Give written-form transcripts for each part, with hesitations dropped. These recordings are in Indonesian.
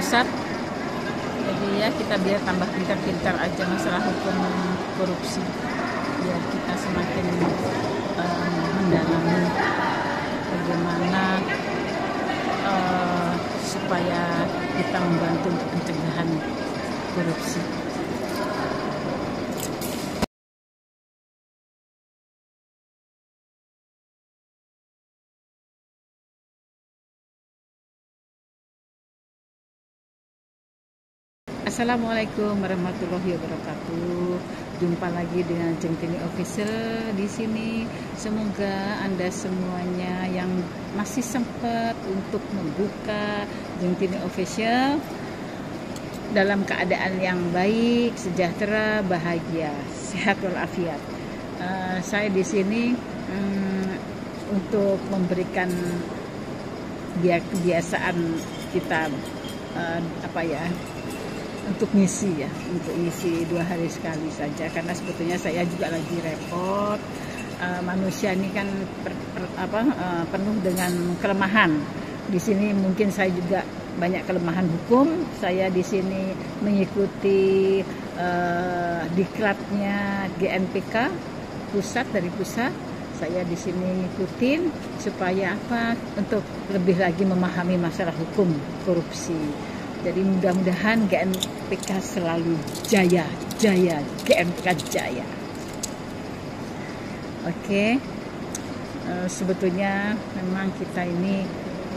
pusat. Jadi ya kita biar tambah pintar-pintar aja masalah hukum korupsi, biar kita semakin mendalami bagaimana supaya kita membantu untuk pencegahan korupsi. Assalamualaikum warahmatullahi wabarakatuh. Jumpa lagi dengan Jengtini Official di sini. Semoga Anda semuanya yang masih sempat untuk membuka Jengtini Official dalam keadaan yang baik, sejahtera, bahagia, sehat walafiat. Saya di sini untuk memberikan kebiasaan kita untuk ngisi untuk ngisi 2 hari sekali saja, karena sebetulnya saya juga lagi repot. Manusia ini kan penuh dengan kelemahan. Di sini mungkin saya juga banyak kelemahan hukum. Saya di sini mengikuti diklatnya GNPK dari pusat. Saya di sini ngikutin supaya untuk lebih lagi memahami masalah hukum korupsi. Jadi mudah-mudahan GNPK selalu jaya, GNPK jaya. Oke. Sebetulnya memang kita ini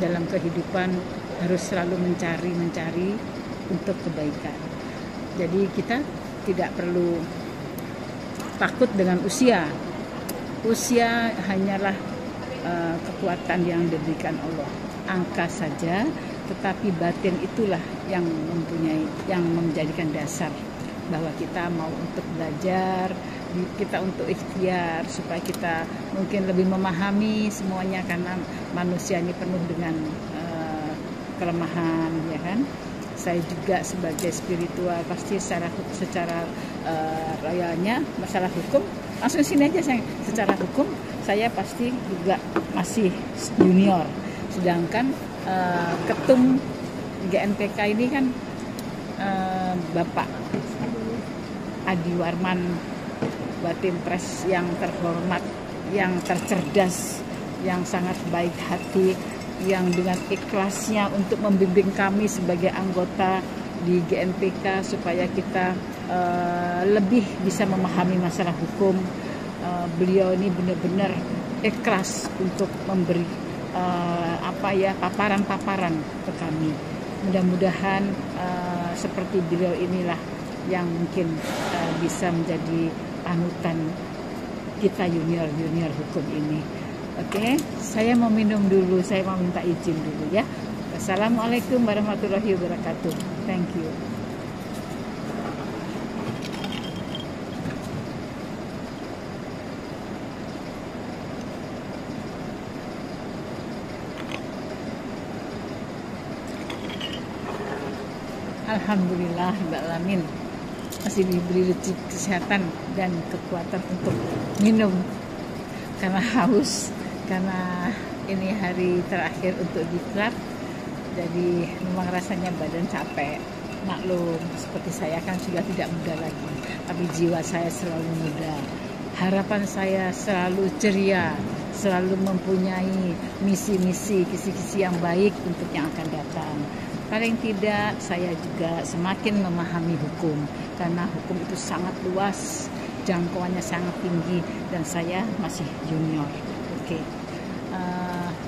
dalam kehidupan harus selalu mencari untuk kebaikan. Jadi kita tidak perlu takut dengan usia. Usia hanyalah kekuatan yang diberikan Allah. Angka saja, tetapi batin itulah yang menjadikan dasar bahwa kita mau untuk belajar, kita untuk ikhtiar supaya kita mungkin lebih memahami semuanya, karena manusia ini penuh dengan kelemahan, ya kan? Saya juga sebagai spiritual pasti secara realnya masalah hukum, langsung sini aja saya, secara hukum saya pasti juga masih junior, sedangkan ketum GNPK ini kan Bapak Adi Warman, Batimpres yang terhormat, yang tercerdas, yang sangat baik hati, yang dengan ikhlasnya untuk membimbing kami sebagai anggota di GNPK supaya kita lebih bisa memahami masalah hukum. Beliau ini benar-benar ikhlas untuk memberi paparan-paparan ke kami. Mudah-mudahan seperti beliau inilah yang mungkin bisa menjadi panutan kita junior hukum ini. Oke, saya mau minum dulu, saya mau minta izin dulu ya. Assalamualaikum warahmatullahi wabarakatuh. Thank you. Alhamdulillah, alamin, masih diberi rezeki kesehatan dan kekuatan untuk minum karena haus, karena ini hari terakhir untuk diklat. Jadi memang rasanya badan capek. Maklum, seperti saya kan sudah tidak muda lagi, tapi jiwa saya selalu muda. Harapan saya selalu ceria, selalu mempunyai misi-misi, kisi-kisi yang baik untuk yang akan datang. Paling tidak saya juga semakin memahami hukum, karena hukum itu sangat luas, jangkauannya sangat tinggi, dan saya masih junior. Oke.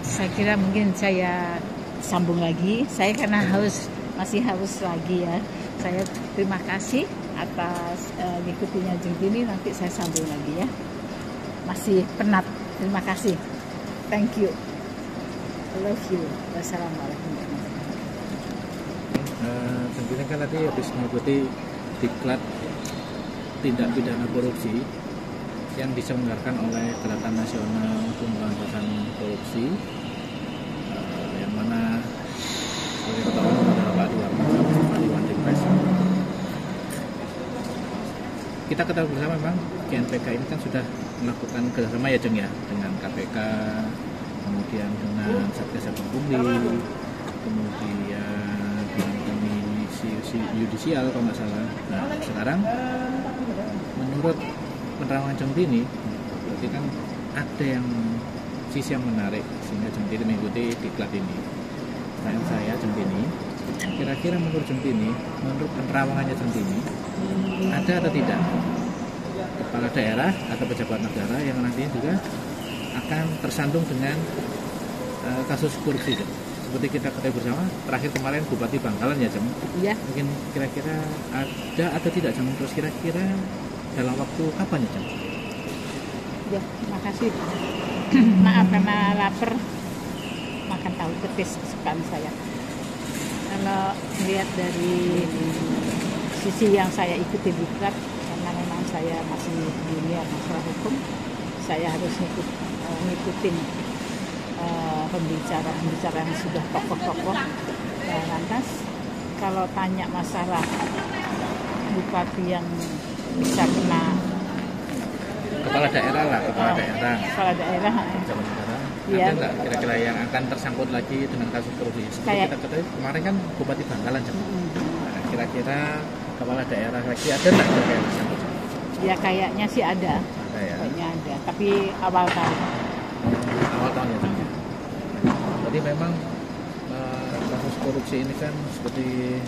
Saya kira mungkin saya sambung lagi. Saya karena masih haus lagi ya. Saya terima kasih atas ngikutinya Jengtini. Nanti saya sambung lagi ya. Masih penat. Terima kasih. Thank you. I love you. Wassalamualaikum. Tentunya kan tadi habis mengikuti diklat tindak pidana korupsi yang diselenggarakan oleh Gerakan Nasional untuk Pemberantasan Korupsi, yang mana sebagai ketua umum adalah Pak Dewan Timpres. Kita ketahui bersama memang GNPK ini kan sudah melakukan kerjasama ya Jeng ya, dengan KPK, kemudian dengan Satgas Anti Pungli, kemudian dengan kami komisi yudisial kalau nggak salah. Nah sekarang menurut penerawangan Centini berarti kan ada yang sisi yang menarik sehingga Centini mengikuti diklat ini. Pertanyaan saya Centini, kira-kira menurut Centini, menurut penerawangannya Centini, ada atau tidak kepala daerah atau pejabat negara yang nantinya juga akan tersandung dengan kasus korupsi, Jam? Seperti kita ketahui bersama, terakhir kemarin Bupati Bangkalan ya, Jam? Iya. Mungkin kira-kira ada atau tidak, Jam? Terus kira-kira dalam waktu kapan ya, Jam? Ya, makasih. Maaf karena lapar, makan tahu petis kesukaan saya. Kalau melihat dari sisi yang saya ikuti diklat, karena memang saya masih di dunia masalah hukum, saya harus ngikutin pembicara yang sudah tokoh-tokoh. Nah, lantas kalau tanya masalah bupati yang bisa kena Kepala daerah lah, kepala daerah. Kepala daerah. Pejabat negara. Iya. Ada nggak kira-kira yang akan tersangkut lagi dengan kasus korupsi? Seperti kita ketahui kemarin kan Bupati Bangkalan, Jam. Nah, kira-kira kepala daerah lagi ada nggak kira-kira yang tersangkut? Ya kayaknya sih ada. Ada ya. Kayaknya ada, tapi awal tahun. Awal tahun ya, Jam. Jadi memang kasus korupsi ini kan seperti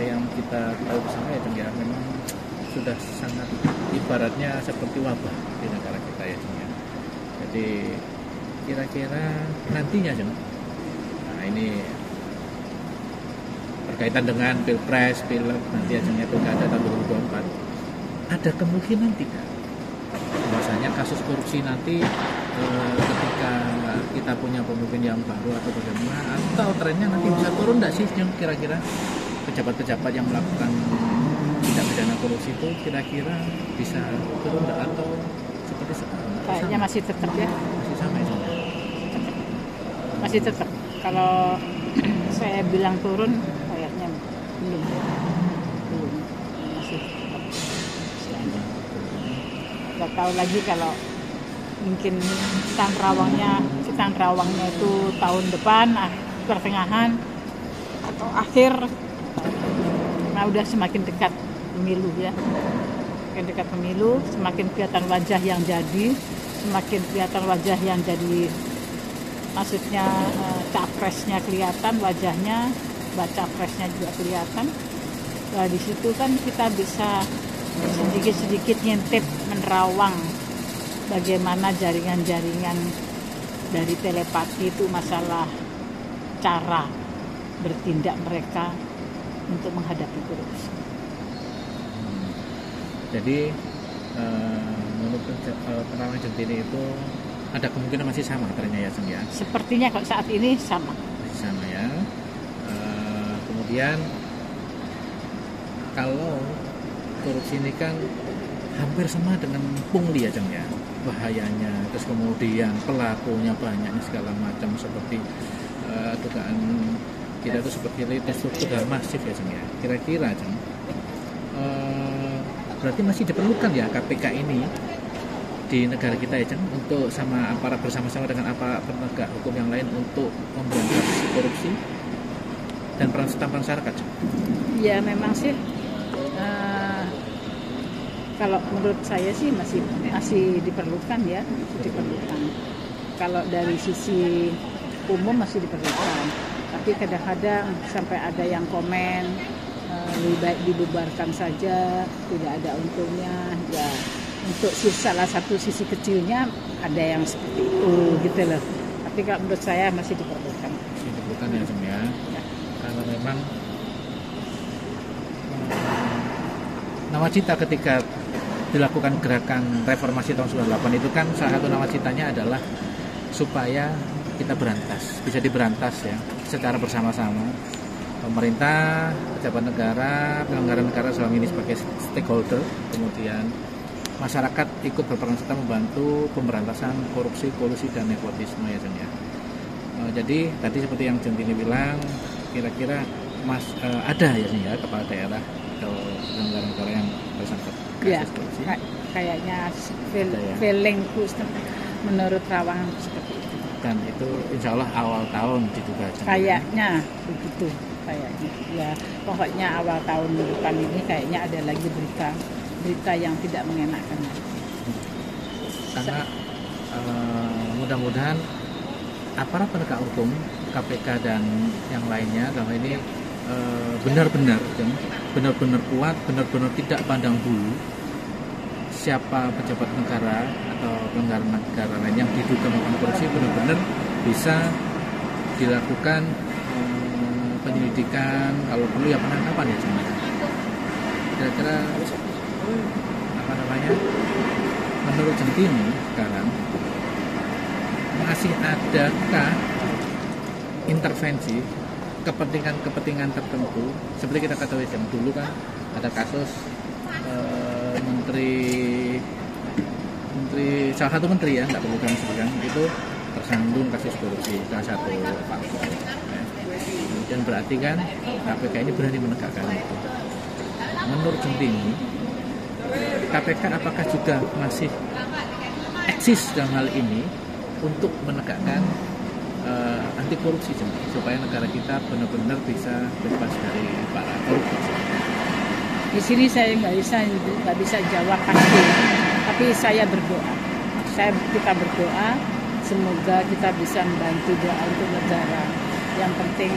yang kita tahu bersama ya, Jam, ya, memang sudah sangat ibaratnya seperti wabah di negara kita ya, Jam, ya. Jadi kira-kira nantinya, Jam, nah ini berkaitan dengan pilpres, pilek nanti ya, Jam, ya, pilkada tahun 2024, ada kemungkinan tidak bahwasanya kasus korupsi nanti ketika kita punya pemimpin yang baru atau bagaimana, atau trennya nanti bisa turun nggak sih, Jam, kira-kira pejabat-pejabat yang melakukan tindak pidana korupsi itu kira-kira bisa turun nggak atau seperti sekarang? Kayaknya masih tetap ya. Masih sama ya, Jam? Masih tetap. Kalau saya bilang turun, kayaknya belum. Masih tetap. Nggak tahu lagi kalau mungkin Tanrawangnya itu tahun depan, pertengahan atau akhir. Nah, udah semakin dekat pemilu ya. Semakin dekat pemilu, semakin kelihatan wajah yang jadi, semakin kelihatan wajah yang jadi, maksudnya capresnya kelihatan wajahnya, baca presnya juga kelihatan. Nah, di situ kan kita bisa sedikit-sedikit ngintip, menerawang bagaimana jaringan-jaringan dari telepati itu masalah cara bertindak mereka untuk menghadapi korupsi. Jadi menurut penerawangan Centini itu ada kemungkinan masih sama trennya ya, Jam, ya? Sepertinya kalau saat ini sama. Masih sama ya. Kemudian kalau korupsi ini kan hampir sama dengan pungli ya, Jam, ya, bahayanya. Terus kemudian pelakunya banyak segala macam, seperti dugaan kita itu seperti terstruktur dan masif ya, Jam, ya. Kira-kira, Jam, berarti masih diperlukan ya KPK ini di negara kita ya, Jam, untuk sama aparat bersama-sama dengan aparat penegak hukum yang lain untuk memberantas korupsi dan peran serta masyarakat, Jam. Ya memang sih. Kalau menurut saya sih masih diperlukan ya, masih diperlukan. Kalau dari sisi umum masih diperlukan, tapi kadang-kadang sampai ada yang komen lebih baik dibubarkan saja, tidak ada untungnya. Ya untuk salah satu sisi kecilnya ada yang seperti itu gitu loh. Tapi kalau menurut saya masih diperlukan. Masih diperlukan ya, Jam, ya. Karena memang nawacita ketika dilakukan gerakan reformasi tahun 98 itu kan salah satu nawacitanya adalah supaya kita bisa diberantas ya secara bersama-sama, pemerintah, pejabat negara, penyelenggara negara selama ini sebagai stakeholder, kemudian masyarakat ikut berperan serta membantu pemberantasan korupsi, kolusi dan nepotisme ya, Jam, ya. Jadi tadi seperti yang Centini bilang, kira-kira ada ya kepala daerah atau penyelenggara negara yang tersangkut Ya, kasus korupsi. kayaknya feelingku menurut Rawangan seperti itu. Dan itu insya Allah awal tahun diduga. Kayaknya begitu. kayaknya. Ya pokoknya awal tahun depan ini kayaknya ada lagi berita yang tidak mengenakan. Karena mudah-mudahan aparat penegak hukum KPK dan yang lainnya dalam ini benar-benar kuat, benar-benar tidak pandang bulu siapa pejabat negara atau penyelenggara negara lain yang diduga melakukan korupsi, benar-benar bisa dilakukan penyelidikan, kalau perlu ya penangkapan ya cuma. Kira-kira apa namanya? Menurut Centini sekarang masih adakah intervensi kepentingan tertentu seperti kita ketahui yang dulu kan ada kasus salah satu menteri ya, nggak perlu kami sebutkan, itu tersandung kasus korupsi salah satu faktor. Dan berarti kan KPK ini berani menegakkan itu. Menurut Centini, KPK apakah juga masih eksis dalam hal ini untuk menegakkan anti korupsi supaya negara kita benar-benar bisa bebas dari para korupsi? Di sini saya nggak bisa jawab pasti, tapi saya berdoa. Kita berdoa semoga kita bisa membantu doa untuk negara. Yang penting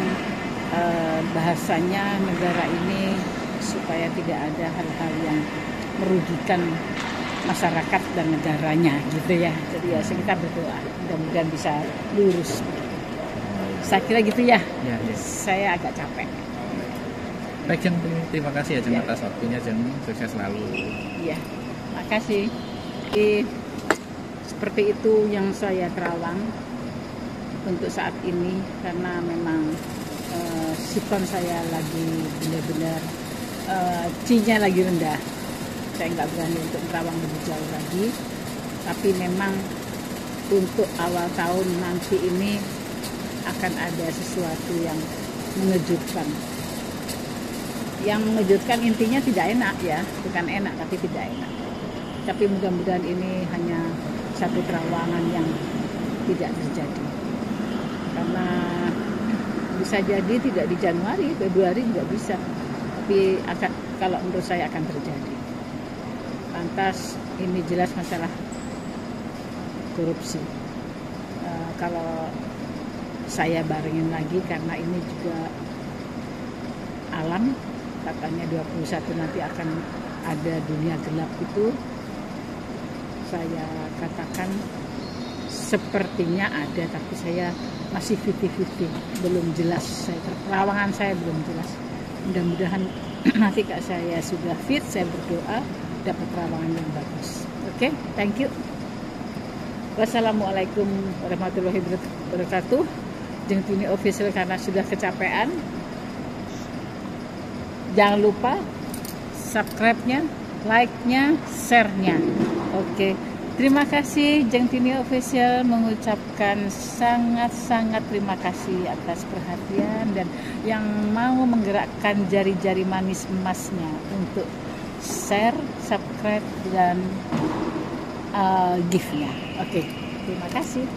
bahasanya negara ini supaya tidak ada hal-hal yang merugikan masyarakat dan negaranya gitu ya. Jadi ya kita berdoa mudah-mudahan bisa lurus. Saya kira gitu ya. Ya. Saya agak capek. Baik, Jeng, terima kasih ya Jeng atas waktunya, Jeng. Sukses selalu. Iya, makasih. Jadi, seperti itu yang saya terawang untuk saat ini karena memang sikon saya lagi benar-benar C-nya lagi rendah. Saya nggak berani untuk terawang lebih jauh lagi. Tapi memang untuk awal tahun nanti ini akan ada sesuatu yang mengejutkan. Yang mengejutkan intinya tidak enak ya, bukan enak tapi tidak enak. Tapi mudah-mudahan ini hanya satu terawangan yang tidak terjadi. Karena bisa jadi tidak di Januari, Februari juga bisa. Tapi kalau menurut saya akan terjadi. Lantas ini jelas masalah korupsi. Kalau saya barengin lagi karena ini juga alam. Katanya 21 nanti akan ada dunia gelap itu, saya katakan sepertinya ada, tapi saya masih 50-50, belum jelas. Terawangan saya belum jelas. Mudah-mudahan nanti kalau saya sudah fit, saya berdoa dapat terawangan yang bagus. Oke, thank you. Wassalamualaikum warahmatullahi wabarakatuh. Centini Official karena sudah kecapean. Jangan lupa subscribe-nya, like-nya, share-nya. Oke. Terima kasih. Centini Official mengucapkan sangat-sangat terima kasih atas perhatian dan yang mau menggerakkan jari-jari manis emasnya untuk share, subscribe, dan give-nya. Oke. Terima kasih.